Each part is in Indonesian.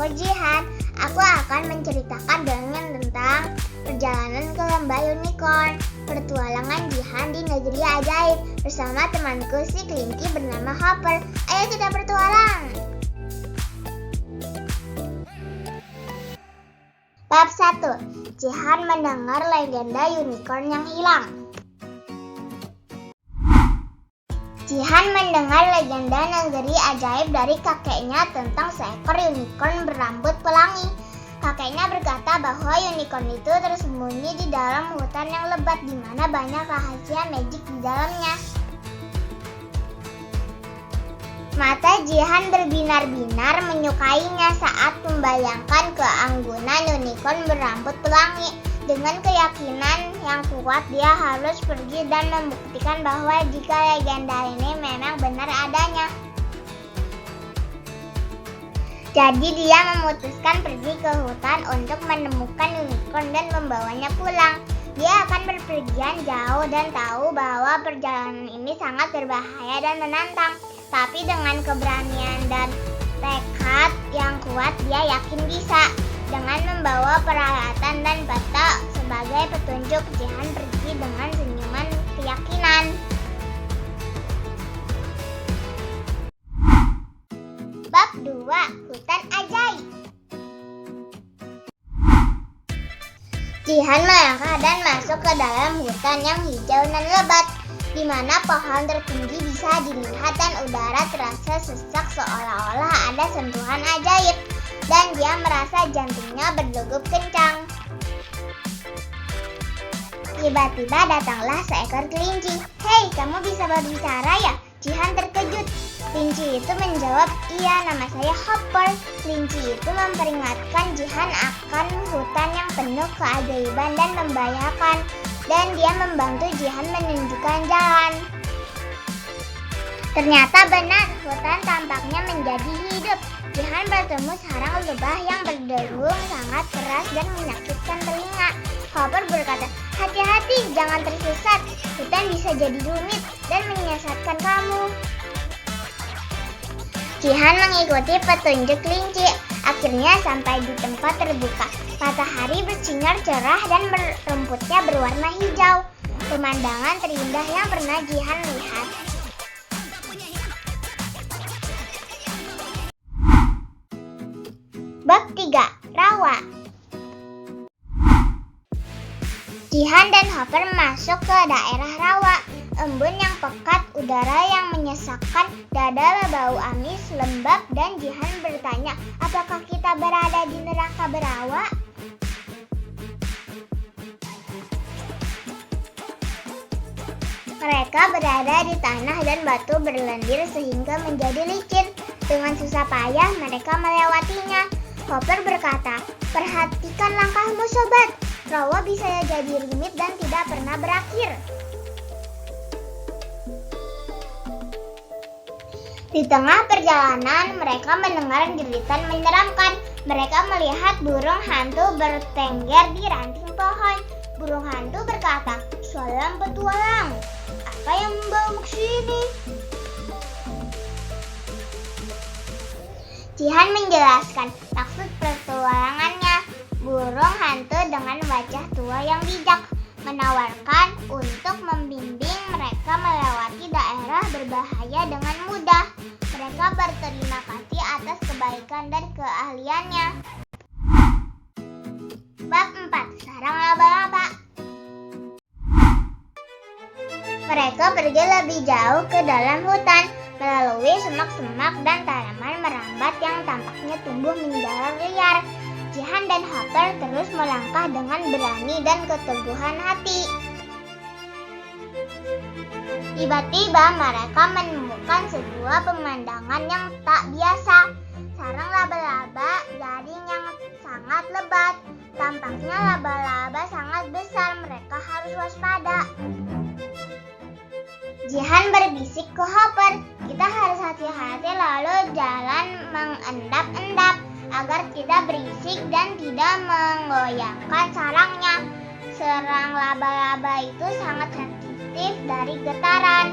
aku Jihan. Aku akan menceritakan dongeng tentang perjalanan ke lembah unicorn, petualangan Jihan di negeri ajaib bersama temanku si kelinci bernama Hopper. Ayo kita bertualang. Bab 1. Jihan mendengar legenda unicorn yang hilang. Jihan mendengar legenda negeri ajaib dari kakeknya tentang seekor unicorn berambut pelangi. Kakeknya berkata bahwa unicorn itu tersembunyi di dalam hutan yang lebat di mana banyak rahasia magic di dalamnya. Mata Jihan berbinar-binar menyukainya saat membayangkan keanggunan unicorn berambut pelangi. Dengan keyakinan yang kuat, dia harus pergi dan membuktikan bahwa jika legenda ini memang benar adanya. Jadi dia memutuskan pergi ke hutan untuk menemukan unicorn dan membawanya pulang. Dia akan berpergian jauh dan tahu bahwa perjalanan ini sangat berbahaya dan menantang. Tapi dengan keberanian dan tekad yang kuat, dia yakin bisa. Dengan membawa peralatan dan peta sebagai petunjuk, Jihan pergi dengan senyuman keyakinan. Bab 2. Hutan ajaib. Jihan melangkah dan masuk ke dalam hutan yang hijau dan lebat, di mana pohon tertinggi bisa dilihat dan udara terasa sesak seolah-olah ada sentuhan ajaib. Dan dia merasa jantungnya berdegup kencang. Tiba-tiba datanglah seekor kelinci. "Hei, kamu bisa berbicara ya?" Jihan terkejut. Kelinci itu menjawab, "Iya, nama saya Hopper." Kelinci itu memperingatkan Jihan akan hutan yang penuh keajaiban dan membahayakan. Dan dia membantu Jihan menunjukkan jalan. Ternyata benar, hutan tampaknya menjadi hidup. Jihan bertemu sarang lebah yang berdengung sangat keras dan menyakitkan telinga. Hopper berkata, "Hati-hati, jangan tersesat. Hutan bisa jadi rumit dan menyesatkan kamu." Jihan mengikuti petunjuk kelinci. Akhirnya sampai di tempat terbuka. Matahari bersinar cerah dan rumputnya berwarna hijau. Pemandangan terindah yang pernah Jihan lihat. Bab 3. Rawa. Jihan dan Hopper masuk ke daerah rawa. Embun yang pekat, udara yang menyesakkan, dada bau amis, lembab, dan Jihan bertanya, "Apakah kita berada di neraka berawa?" Mereka berada di tanah dan batu berlendir sehingga menjadi licin. Dengan susah payah mereka melewatinya. Hopper berkata, "Perhatikan langkahmu sobat. Rawa bisa jadi rumit dan tidak pernah berakhir." Di tengah perjalanan mereka mendengar jeritan menyeramkan. Mereka melihat burung hantu bertengger di ranting pohon. Burung hantu berkata, "Salam petualang. Apa yang membawamu ke sini?" Jihan menjelaskan maksud petualangannya. Burung hantu dengan wajah tua yang bijak menawarkan untuk membimbing mereka melewati daerah berbahaya dengan mudah. Mereka berterima kasih atas kebaikan dan keahliannya. Bab 4. Sarang laba-laba. Mereka pergi lebih jauh ke dalam hutan, melalui semak-semak dan tanaman merambat yang tampaknya tumbuh menjalar liar. Jihan dan Hopper terus melangkah dengan berani dan keteguhan hati. Tiba-tiba mereka menemukan sebuah pemandangan yang tak biasa. Sarang laba-laba jaring yang sangat lebat. Tampaknya laba-laba sangat besar, mereka harus waspada. Jihan berbisik ke Hopper, "Kita harus hati-hati lalu jalan mengendap-endap agar tidak berisik dan tidak menggoyangkan sarangnya. Serang laba-laba itu sangat sensitif dari getaran."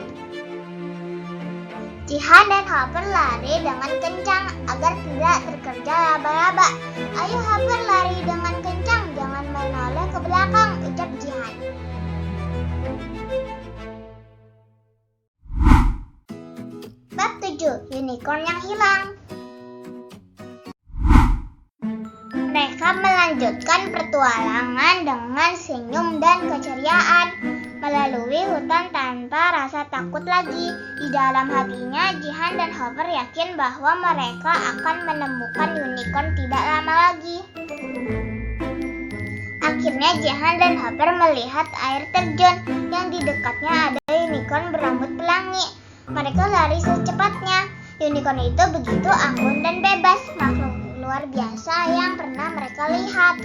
Jihan dan Hopper lari dengan kencang agar tidak terkejar laba-laba. meraba. "Ayo Hopper, lari dengan kencang, jangan menoleh ke belakang," ucap Jihan. Bab 7. Unicorn yang hilang. Mereka melanjutkan petualangan dengan senyum dan keceriaan, melalui hutan tanpa rasa takut lagi. Di dalam hatinya, Jihan dan Hopper yakin bahwa mereka akan menemukan unicorn tidak lama lagi. Akhirnya Jihan dan Hopper melihat air terjun yang di dekatnya ada unicorn berambut pelangi. Mereka lari secepatnya. Unicorn itu begitu anggun dan bebas, makhluk luar biasa yang pernah mereka lihat.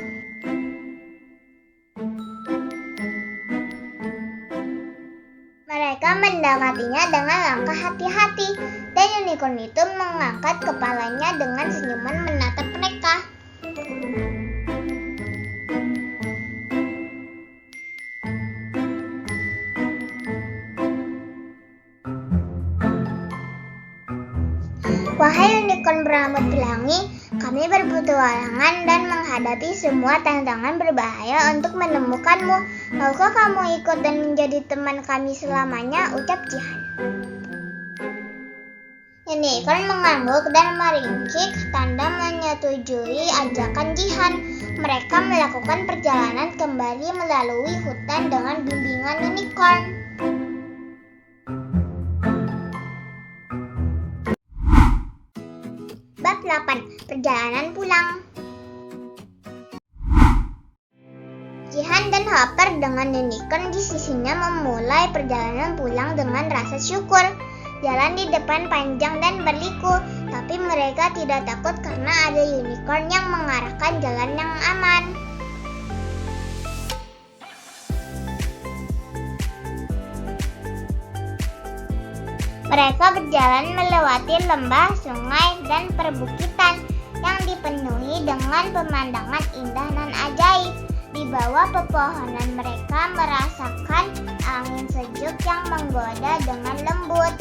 Mereka mendekatinya dengan langkah hati-hati, dan unicorn itu mengangkat kepalanya dengan senyuman menatap mereka. "Wahai unicorn berambut pelangi, kami berpetualangan dan menghadapi semua tantangan berbahaya untuk menemukanmu. Maukah kamu ikut dan menjadi teman kami selamanya?" ucap Jihan. Unicorn mengangguk dan meringkik tanda menyetujui ajakan Jihan. Mereka melakukan perjalanan kembali melalui hutan dengan bimbingan unicorn. Bab 8. Perjalanan pulang. Jihan dan Hopper dengan unicorn di sisinya memulai perjalanan pulang dengan rasa syukur. Jalan di depan panjang dan berliku, tapi mereka tidak takut karena ada unicorn yang mengarahkan jalan yang aman. Mereka berjalan melewati lembah, sungai, dan perbukitan yang dipenuhi dengan pemandangan indah dan ajaib. Di bawah pepohonan mereka merasakan angin sejuk yang menggoda dengan lembut.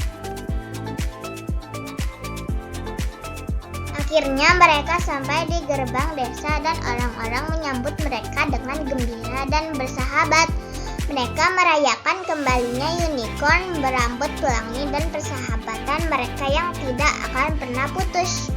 Akhirnya mereka sampai di gerbang desa dan orang-orang menyambut mereka dengan gembira dan bersahabat. Mereka merayakan kembalinya unicorn berambut pelangi dan persahabatan mereka yang tidak akan pernah putus.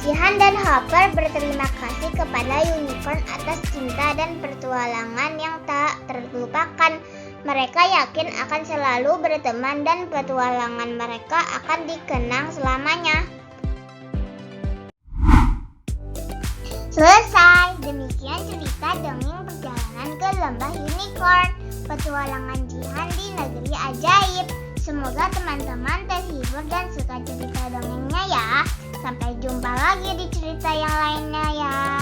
Jihan dan Hopper berterima kasih kepada unicorn atas cinta dan petualangan yang tak terlupakan. Mereka yakin akan selalu berteman dan petualangan mereka akan dikenang selamanya. Selesai. Demikian cerita dongeng perjalanan ke lembah unicorn, petualangan Jihan di negeri ajaib. Semoga teman-teman terhibur dan suka cerita dongengnya ya. Sampai jumpa lagi di cerita yang lainnya ya.